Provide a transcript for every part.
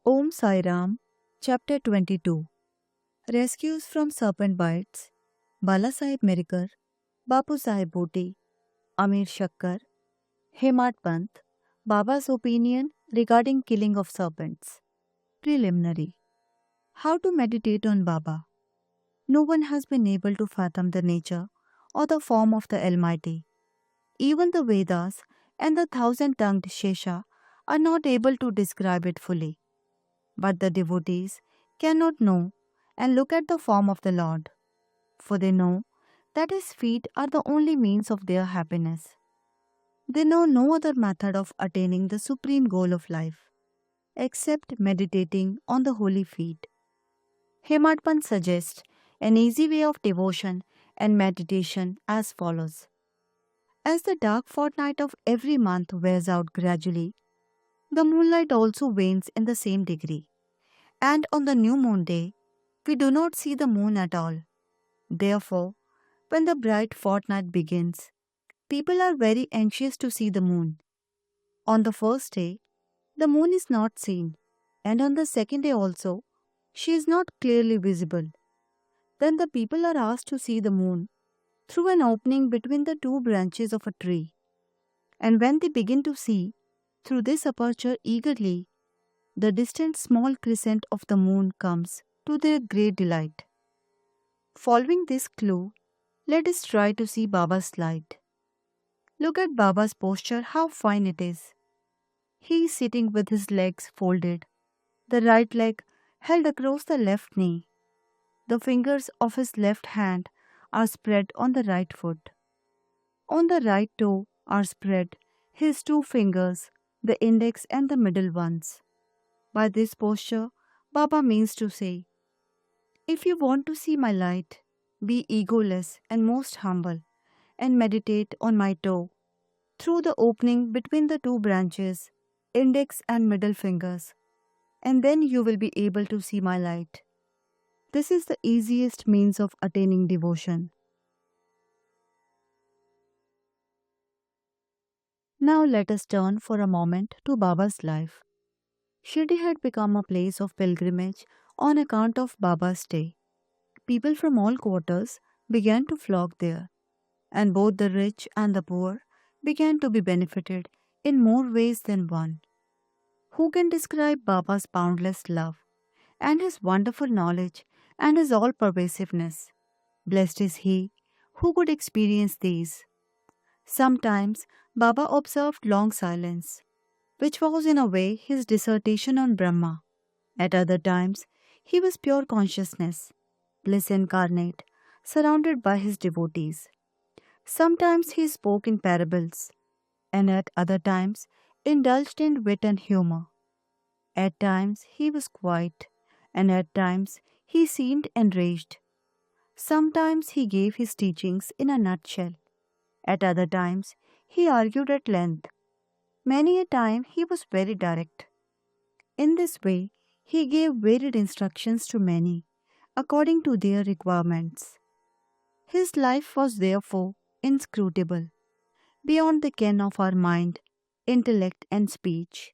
Om Sai Ram, Chapter 22 Rescues from Serpent Bites, Bala Sahib Mirikar, Bapu Sahib Bhoti, Amir Shakkar, Hemat Pant, Baba's opinion regarding killing of serpents. Preliminary. How to meditate on Baba. No one has been able to fathom the nature or the form of the Almighty. Even the Vedas and the thousand-tongued Shesha are not able to describe it fully. But the devotees cannot know and look at the form of the Lord, for they know that His feet are the only means of their happiness. They know no other method of attaining the supreme goal of life except meditating on the holy feet. Hemadpant suggests an easy way of devotion and meditation as follows. As the dark fortnight of every month wears out gradually, the moonlight also wanes in the same degree. And on the new moon day, we do not see the moon at all. Therefore, when the bright fortnight begins, people are very anxious to see the moon. On the first day, the moon is not seen, and on the second day also, she is not clearly visible. Then the people are asked to see the moon through an opening between the two branches of a tree. And when they begin to see through this aperture eagerly, the distant small crescent of the moon comes to their great delight. Following this clue, let us try to see Baba's light. Look at Baba's posture, how fine it is. He is sitting with his legs folded, the right leg held across the left knee. The fingers of his left hand are spread on the right foot. On the right toe are spread his two fingers, the index and the middle ones. By this posture, Baba means to say, if you want to see my light, be egoless and most humble, and meditate on my toe through the opening between the two branches, index and middle fingers, and then you will be able to see my light. This is the easiest means of attaining devotion. Now let us turn for a moment to Baba's life. Shirdi had become a place of pilgrimage on account of Baba's stay. People from all quarters began to flock there, and both the rich and the poor began to be benefited in more ways than one. Who can describe Baba's boundless love and his wonderful knowledge and his all pervasiveness? Blessed is he who could experience these. Sometimes Baba observed long silence, which was in a way his dissertation on Brahma. At other times, he was pure consciousness, bliss incarnate, surrounded by his devotees. Sometimes he spoke in parables, and at other times indulged in wit and humor. At times he was quiet, and at times he seemed enraged. Sometimes he gave his teachings in a nutshell. At other times he argued at length. Many a time he was very direct. In this way, he gave varied instructions to many, according to their requirements. His life was therefore inscrutable, beyond the ken of our mind, intellect, and speech.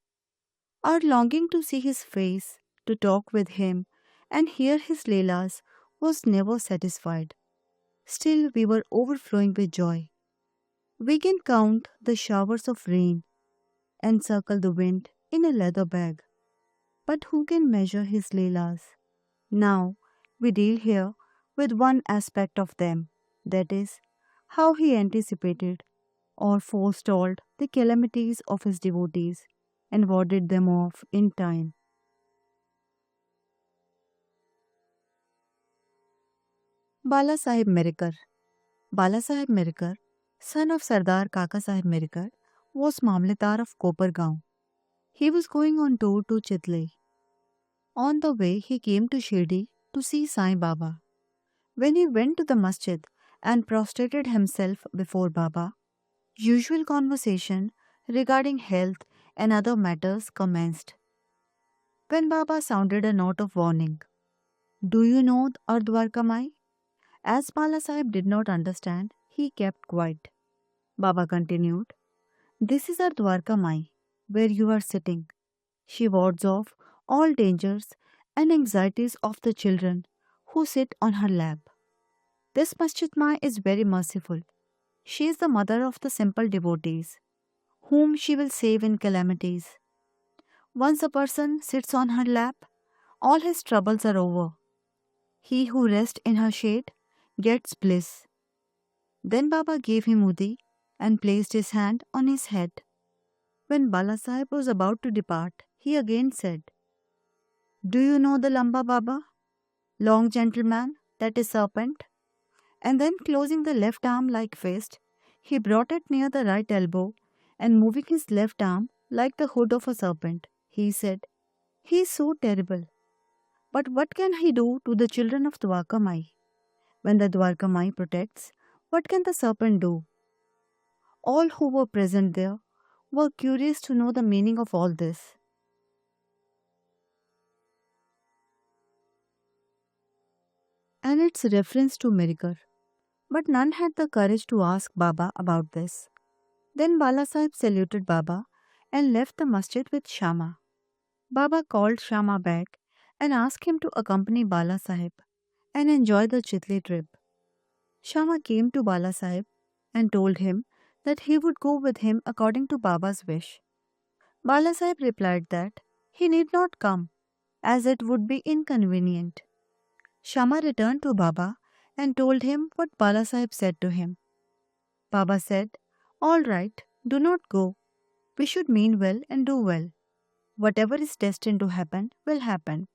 Our longing to see his face, to talk with him, and hear his Leelas was never satisfied. Still, we were overflowing with joy. We can count the showers of rain and circle the wind in a leather bag. But who can measure his Leelas? Now, we deal here with one aspect of them, that is, how he anticipated or forestalled the calamities of his devotees and warded them off in time. Bala Sahib Mirikar. Bala Sahib Mirikar, son of Sardar Kaka Sahib Mirikar, was Mamletar of Kopargaon. He was going on tour to Chitle. On the way, he came to Shirdi to see Sai Baba. When he went to the masjid and prostrated himself before Baba, usual conversation regarding health and other matters commenced. When Baba sounded a note of warning, do you know Ardwarka Mai? As Bala Sahib did not understand, he kept quiet. Baba continued, this is our Dwarka Mai, where you are sitting. She wards off all dangers and anxieties of the children who sit on her lap. This Masjid Mai is very merciful. She is the mother of the simple devotees, whom she will save in calamities. Once a person sits on her lap, all his troubles are over. He who rests in her shade gets bliss. Then Baba gave him Udi and placed his hand on his head. When Bala Sahib was about to depart, he again said, "Do you know the Lamba Baba? Long gentleman, that is serpent?" And then closing the left arm like fist, he brought it near the right elbow and moving his left arm like the hood of a serpent, he said, "He is so terrible. But what can he do to the children of Dwarka Mai? When the Dwarka Mai protects, what can the serpent do?" All who were present there were curious to know the meaning of all this. And its reference to Mirikar. But none had the courage to ask Baba about this. Then Bala Sahib saluted Baba and left the masjid with Shama. Baba called Shama back and asked him to accompany Bala Sahib and enjoy the Chitli trip. Shama came to Bala Sahib and told him that he would go with him according to Baba's wish. Bala Sahib replied that he need not come, as it would be inconvenient. Shama returned to Baba and told him what Bala Sahib said to him. Baba said, "All right, do not go. We should mean well and do well. Whatever is destined to happen will happen."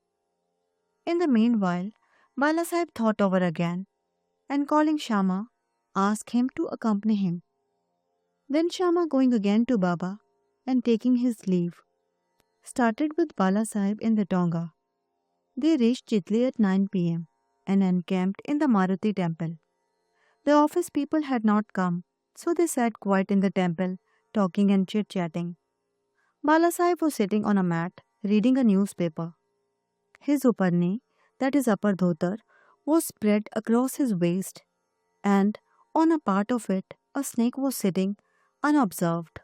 In the meanwhile, Bala Sahib thought over again and calling Shama, asked him to accompany him. Then Shama going again to Baba and taking his leave, started with Bala Sahib in the Tonga. They reached Chitli at 9 p.m. and encamped in the Maruti temple. The office people had not come, so they sat quiet in the temple, talking and chit-chatting. Bala Sahib was sitting on a mat, reading a newspaper. His uparni, that is upper dhotar, was spread across his waist, and on a part of it, a snake was sitting unobserved.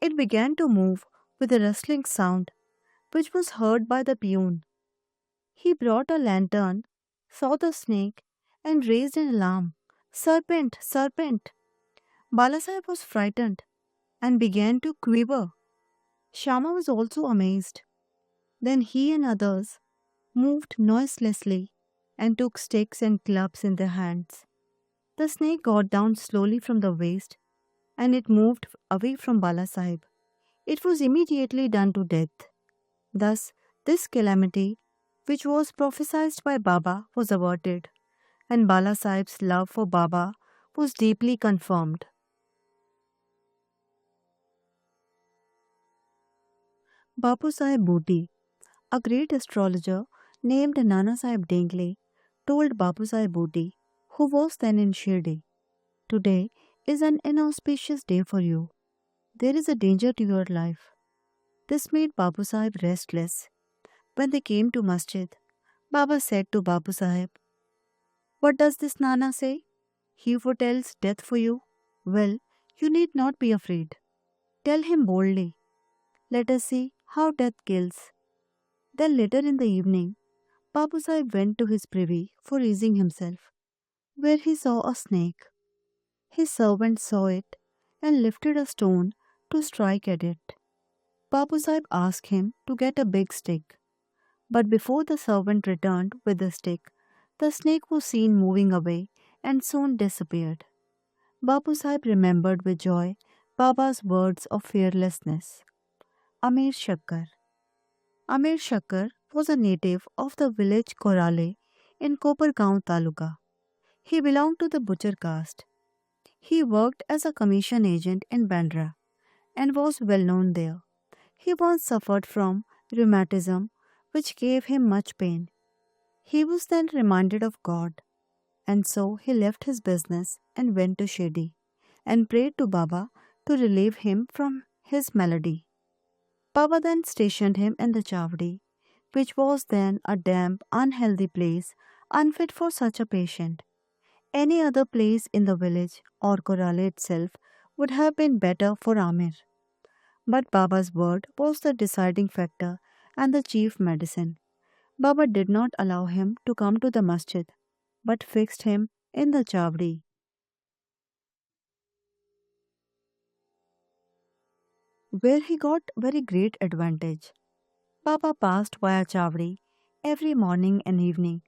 It began to move with a rustling sound, which was heard by the peon. He brought a lantern, saw the snake, and raised an alarm. "Serpent! Serpent!" Bala Sahib was frightened and began to quiver. Shama was also amazed. Then he and others moved noiselessly and took sticks and clubs in their hands. The snake got down slowly from the waist and it moved away from Bala Sahib. It was immediately done to death. Thus, this calamity, which was prophesied by Baba, was averted, and Bala Sahib's love for Baba was deeply confirmed. Bapu Sahib Bhuti, a great astrologer named Nana Sahib Dengle, told Bapu Sahib Bhuti, who was then in Shirdi, "Today is an inauspicious day for you. There is a danger to your life." This made Bapu Sahib restless. When they came to masjid, Baba said to Bapu Sahib, "What does this Nana say? He foretells death for you? Well, you need not be afraid. Tell him boldly. Let us see how death kills." Then later in the evening, Bapu Sahib went to his privy for easing himself, where he saw a snake. His servant saw it and lifted a stone to strike at it. Bapu Sahib asked him to get a big stick, but before the servant returned with the stick, the snake was seen moving away and soon disappeared. Bapu Sahib remembered with joy Baba's words of fearlessness. Amir Shakkar. Amir Shakkar was a native of the village Korale in Kopargaon Taluka. He belonged to the butcher caste. He worked as a commission agent in Bandra and was well known there. He once suffered from rheumatism, which gave him much pain. He was then reminded of God, and so he left his business and went to Shirdi and prayed to Baba to relieve him from his malady. Baba then stationed him in the Chavdi, which was then a damp, unhealthy place, unfit for such a patient. Any other place in the village or Korale itself would have been better for Amir. But Baba's word was the deciding factor, and the chief medicine. Baba did not allow him to come to the masjid, but fixed him in the chavdi, where he got very great advantage. Baba passed via chavdi every morning and evening.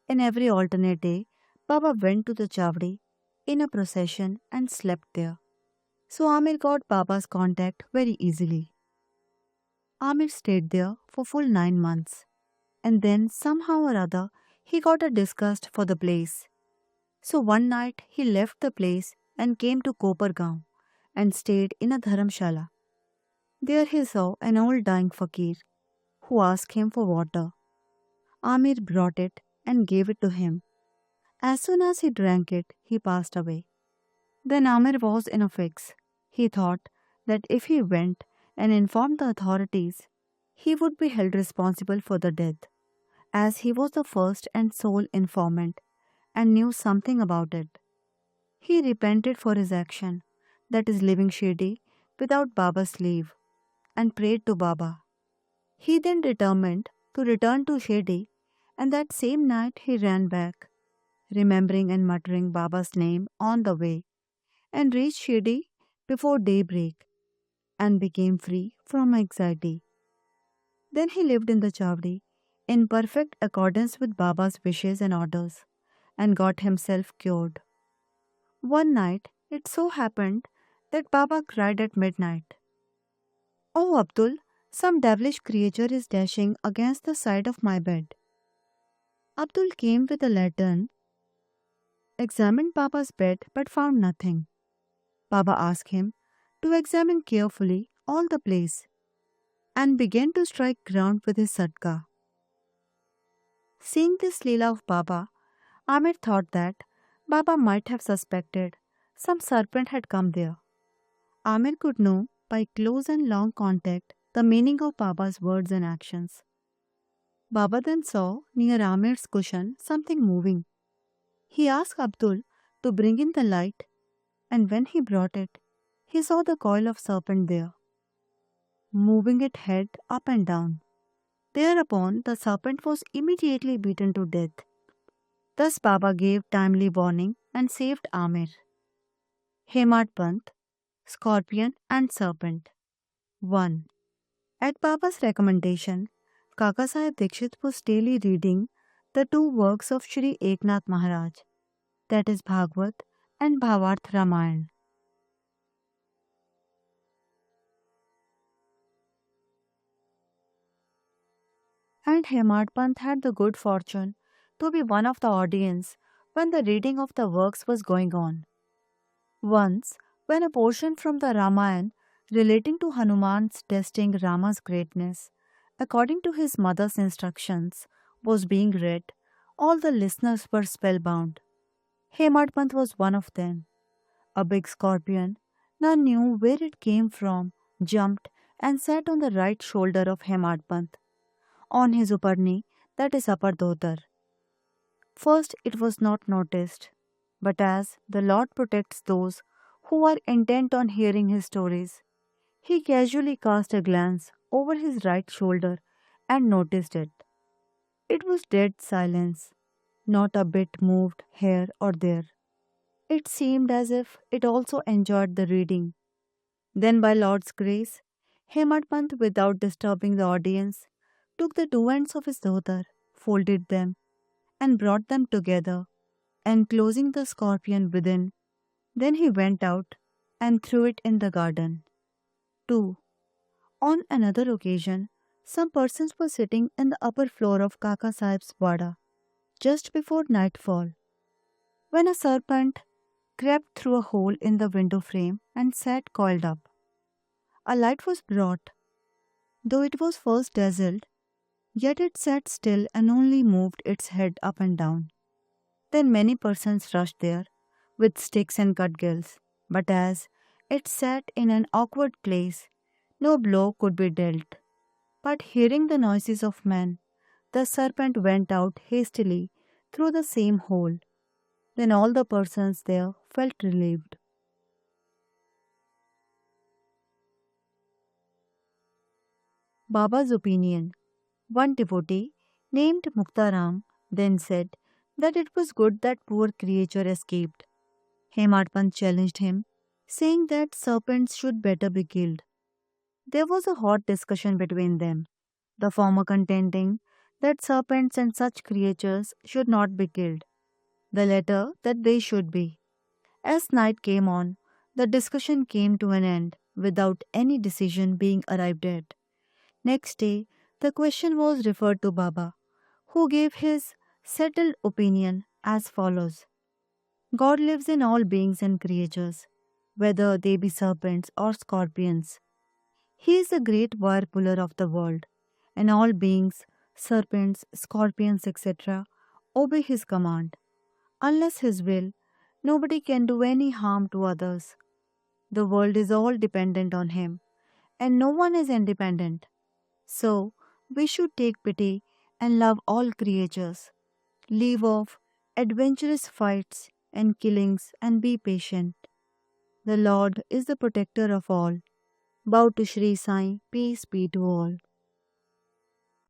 In every alternate day, Baba went to the chavdi in a procession and slept there. So Amir got Baba's contact very easily. Amir stayed there for full 9 months, and then somehow or other he got a disgust for the place. So one night he left the place and came to Kopargaon and stayed in a dharamshala. There he saw an old dying fakir who asked him for water. Amir brought it and gave it to him. As soon as he drank it, he passed away. Then Amir was in a fix. He thought that if he went and informed the authorities, he would be held responsible for the death, as he was the first and sole informant and knew something about it. He repented for his action, that is, leaving Shirdi without Baba's leave, and prayed to Baba. He then determined to return to Shirdi, and that same night he ran back, remembering and muttering Baba's name on the way, and reached Shirdi before daybreak and became free from anxiety. Then he lived in the Chavdi in perfect accordance with Baba's wishes and orders and got himself cured. One night it so happened that Baba cried at midnight, "Oh Abdul, some devilish creature is dashing against the side of my bed." Abdul came with a lantern, examined Baba's bed but found nothing. Baba asked him to examine carefully all the place and began to strike ground with his satka. Seeing this Leela of Baba, Amir thought that Baba might have suspected some serpent had come there. Amir could know by close and long contact the meaning of Baba's words and actions. Baba then saw near Amir's cushion something moving. He asked Abdul to bring in the light, and when he brought it, he saw the coil of serpent there, moving its head up and down. Thereupon the serpent was immediately beaten to death. Thus Baba gave timely warning and saved Amir. Hemad Pant, Scorpion and Serpent. 1. At Baba's recommendation, Kaka Sahib Dikshit was daily reading the two works of Sri Eknath Maharaj, that is Bhagavad and Bhavarth Ramayana. And Hemad Pant had the good fortune to be one of the audience when the reading of the works was going on. Once, when a portion from the Ramayana relating to Hanuman's testing Rama's greatness, according to his mother's instructions, was being read, all the listeners were spellbound. Hemad Pant was one of them. A big scorpion, none knew where it came from, jumped and sat on the right shoulder of Hemad Pant, on his uparni, that is upper dhotar. First it was not noticed, but as the Lord protects those who are intent on hearing his stories, he casually cast a glance over his right shoulder and noticed it. It was dead silence, not a bit moved here or there. It seemed as if it also enjoyed the reading. Then, by Lord's grace, Hemad Pant, without disturbing the audience, took the two ends of his dhotar, folded them, and brought them together, enclosing the scorpion within. Then he went out and threw it in the garden. 2. On another occasion, some persons were sitting in the upper floor of Kaka Sahib's wada just before nightfall, when a serpent crept through a hole in the window frame and sat coiled up. A light was brought. Though it was first dazzled, yet it sat still and only moved its head up and down. Then many persons rushed there with sticks and cudgels, but as it sat in an awkward place, no blow could be dealt. But hearing the noises of men, the serpent went out hastily through the same hole. Then all the persons there felt relieved. Baba's opinion. One devotee, named Muktaram, then said that it was good that poor creature escaped. Hemadpant challenged him, saying that serpents should better be killed. There was a hot discussion between them, the former contending that serpents and such creatures should not be killed, the latter that they should be. As night came on, the discussion came to an end without any decision being arrived at. Next day, the question was referred to Baba, who gave his settled opinion as follows: God lives in all beings and creatures, whether they be serpents or scorpions. He is the great whirlpooler of the world, and all beings, serpents, scorpions, etc., obey his command. Unless his will, nobody can do any harm to others. The world is all dependent on him, and no one is independent. So, we should take pity and love all creatures, leave off adventurous fights and killings, and be patient. The Lord is the protector of all. Bow to Sri Sai, peace be to all.